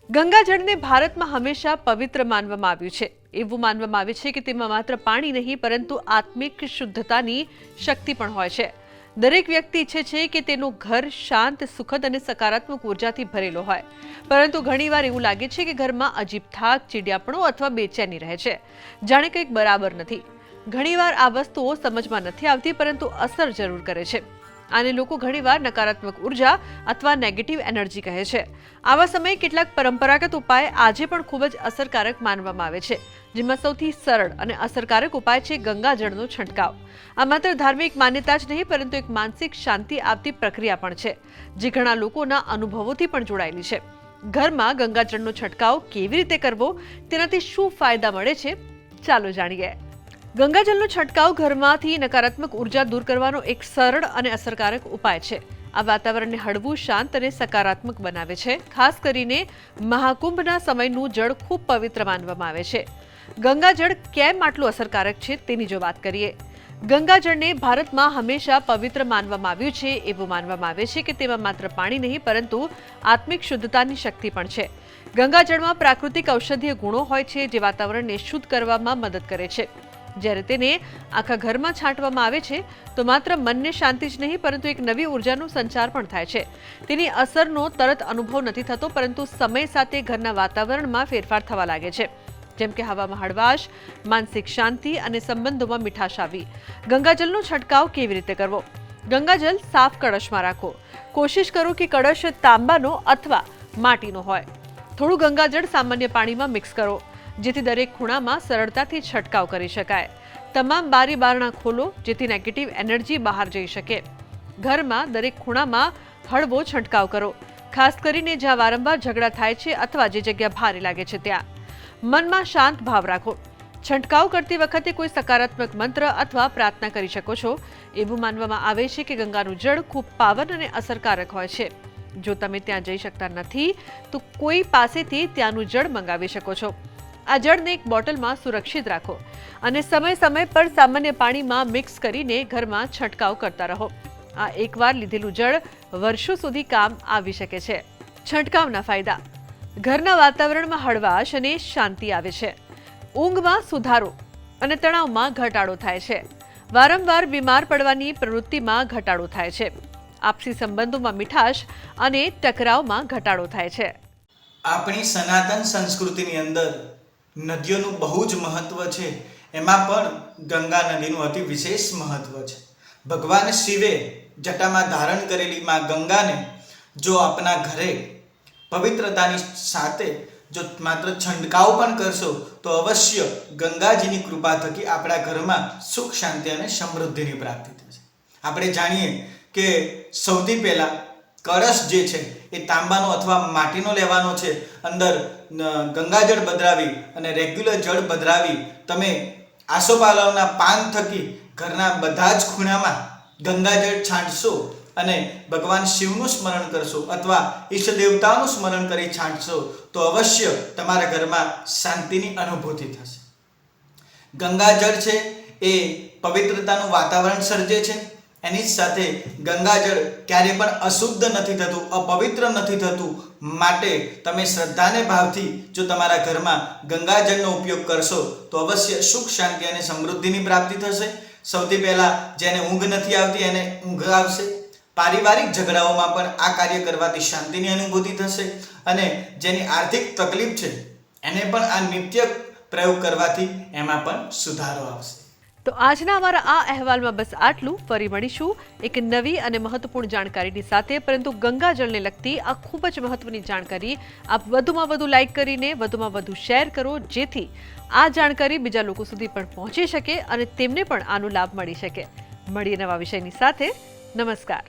ગંગાજળને ભારતમાં હંમેશા પવિત્ર માનવામાં આવ્યું છે। એવું માનવામાં આવે છે કે તેમાં માત્ર પાણી નહીં પરંતુ આત્મિક શુદ્ધતાની શક્તિ પણ હોય છે। દરેક વ્યક્તિ ઈચ્છે છે કે તેનું ઘર શાંત, સુખદ અને સકારાત્મક ઉર્જાથી ભરેલો હોય, પરંતુ ઘણીવાર એવું લાગે છે કે ઘરમાં અજીબ થાક, ચીડિયાપણું અથવા બેચેની રહે છે, જાણે કંઈક બરાબર નથી। ઘણીવાર આ વસ્તુઓ સમજમાં નથી આવતી પરંતુ અસર જરૂર કરે છે। આને લોકો ઘણીવાર નકારાત્મક ઉર્જા અથવા નેગેટિવ એનર્જી કહે છે। આવા સમયે કેટલાક પરંપરાગત ઉપાય આજે પણ ખૂબ જ અસરકારક માનવામાં આવે છે, જેમાં સૌથી સરળ અને અસરકારક ઉપાય છે ગંગાજળનો છંટકાવ। આ માત્ર ધાર્મિક માન્યતા જ નહીં પરંતુ એક માનસિક શાંતિ આપતી પ્રક્રિયા પણ છે, જે ઘણા લોકોના અનુભવોથી પણ જોડાયેલી છે। ઘરમાં ગંગાજળનો છંટકાવ કેવી રીતે કરવો, તેનાથી શું ફાયદા મળે છે, ચાલો જાણીએ। ગંગાજળનો છંટકાવ ઘરમાંથી નકારાત્મક ઉર્જા દૂર કરવાનો એક સરળ અને અસરકારક ઉપાય છે। આ વાતાવરણને હળવું, શાંત અને સકારાત્મક બનાવે છે। ખાસ કરીને મહાકુંભના સમયનું જળ ખૂબ પવિત્ર માનવામાં આવે છે। ગંગાજળ કેમ આટલું અસરકારક છે તેની જો વાત કરીએ, ગંગાજળને ભારતમાં હંમેશા પવિત્ર માનવામાં આવ્યું છે। એવું માનવામાં આવે છે કે તેમાં માત્ર પાણી નહીં પરંતુ આત્મિક શુદ્ધતાની શક્તિ પણ છે। ગંગાજળમાં પ્રાકૃતિક ઔષધીય ગુણો હોય છે, જે વાતાવરણને શુદ્ધ કરવામાં મદદ કરે છે। જ્યારે તેને આખા ઘરમાં છાંટવામાં આવે છે તો માત્ર મનને શાંતિ જ નહીં પરંતુ એક નવી ઉર્જાનો સંચાર પણ થાય છે। તેની અસરનો તરત અનુભવ નથી થતો, પરંતુ સમય સાથે ઘરના વાતાવરણમાં ફેરફાર થવા લાગે છે, જેમ કે હવામાં હળવાશ, માનસિક શાંતિ અને સંબંધોમાં મીઠાશ આવી। ગંગાજળનો છંટકાવ કેવી રીતે કરવો? ગંગાજળ સાફ કળશમાં રાખો। કોશિશ કરો કે કળશ તાંબાનો અથવા માટીનો હોય। થોડું ગંગાજળ સામાન્ય પાણીમાં મિક્સ કરો, જેથી દરેક ખૂણામાં સરળતાથી છંટકાવ કરી શકાય। તમામ બારી બારણા ખોલો, જેથી નેગેટિવ એનર્જી બહાર જઈ શકે। ઘરમાં દરેક ખૂણામાં હળવો છંટકાવ કરો, ખાસ કરીને જ્યાં વારંવાર ઝઘડા થાય છે અથવા જે જગ્યા ભારે લાગે છે ત્યાં। મનમાં શાંત ભાવ રાખો। છંટકાવ કરતી વખતે કોઈ સકારાત્મક મંત્ર અથવા પ્રાર્થના કરી શકો છો। એવું માનવામાં આવે છે કે ગંગાનું જળ ખૂબ પાવન અને અસરકારક હોય છે। જો તમે ત્યાં જઈ શકતા નથી તો કોઈ પાસેથી ત્યાંનું જળ મંગાવી શકો છો। આ જળને એક બોટલમાં સુરક્ષિત રાખો અને સમય સમય પર સામાન્ય પાણીમાં મિક્સ કરીને ઘરમાં છંટકાવ કરતા રહો। આ એકવાર લીધેલું જળ વર્ષો સુધી કામ આવી શકે છે। છંટકાવના ફાયદા: ઘરના વાતાવરણમાં હળવાશ અને શાંતિ આવે છે। ઊંઘમાં સુધારો અને તણાવમાં ઘટાડો થાય છે। વારંવાર બીમાર પડવાની પ્રવૃત્તિમાં ઘટાડો થાય છે। આપસી સંબંધોમાં મીઠાશ અને ટકરાવમાં ઘટાડો થાય છે। આપણી સનાતન સંસ્કૃતિની અંદર નદીઓનું બહુ જ મહત્વ છે। એમાં પણ ગંગા નદીનું અતિ વિશેષ મહત્વ છે। ભગવાન શિવે જટામાં ધારણ કરેલી માં ગંગાને જો આપણા ઘરે પવિત્રતાની સાથે જો માત્ર છંટકાવ પણ કરશો તો અવશ્ય ગંગાજીની કૃપા થકી આપણા ઘરમાં સુખ, શાંતિ અને સમૃદ્ધિની પ્રાપ્તિ થશે। આપણે જાણીએ કે સૌથી પહેલાં કળશ જે છે એ તાંબાનો અથવા માટીનો લેવાનો છે। અંદર ગંગાજળ પધરાવી અને રેગ્યુલર જળ પધરાવી તમે આસોપાલવના પાન થકી ઘરના બધા જ ખૂણામાં ગંગાજળ છાંટશો અને ભગવાન શિવનું સ્મરણ કરશો અથવા ઈષ્ટ દેવતાનું સ્મરણ કરી છાંટશો તો અવશ્ય તમારા ઘરમાં શાંતિની અનુભૂતિ થશે। ગંગાજળ છે એ પવિત્રતાનું વાતાવરણ સર્જે છે। એની જ સાથે ગંગાજળ ક્યારે પણ અશુદ્ધ નથી થતું, અપવિત્ર નથી થતું। માટે તમે શ્રદ્ધાને ભાવથી જો તમારા ઘરમાં ગંગાજળનો ઉપયોગ કરશો તો અવશ્ય સુખ, શાંતિ અને સમૃદ્ધિની પ્રાપ્તિ થશે। સૌથી પહેલાં જેને ઊંઘ નથી આવતી એને ઊંઘ આવશે। પારિવારિક ઝઘડાઓમાં પણ આ કાર્ય કરવાથી શાંતિની અનુભૂતિ થશે અને જેની આર્થિક તકલીફ છે એને પણ આ નિત્ય પ્રયોગ કરવાથી એમાં પણ સુધારો આવશે। તો આજના અમારા આ અહેવાલમાં બસ આટલું। ફરી મળીશું એક નવી અને મહત્વપૂર્ણ જાણકારીની સાથે, પરંતુ ગંગાજળને લગતી આ ખૂબ જ મહત્વની જાણકારી આપ વધુમાં વધુ લાઈક કરીને વધુમાં વધુ શેર કરો, જેથી આ જાણકારી બીજા લોકો સુધી પણ પહોંચી શકે અને તેમને પણ આનો લાભ મળી શકે। મળીએ નવા વિષયની સાથે। નમસ્કાર।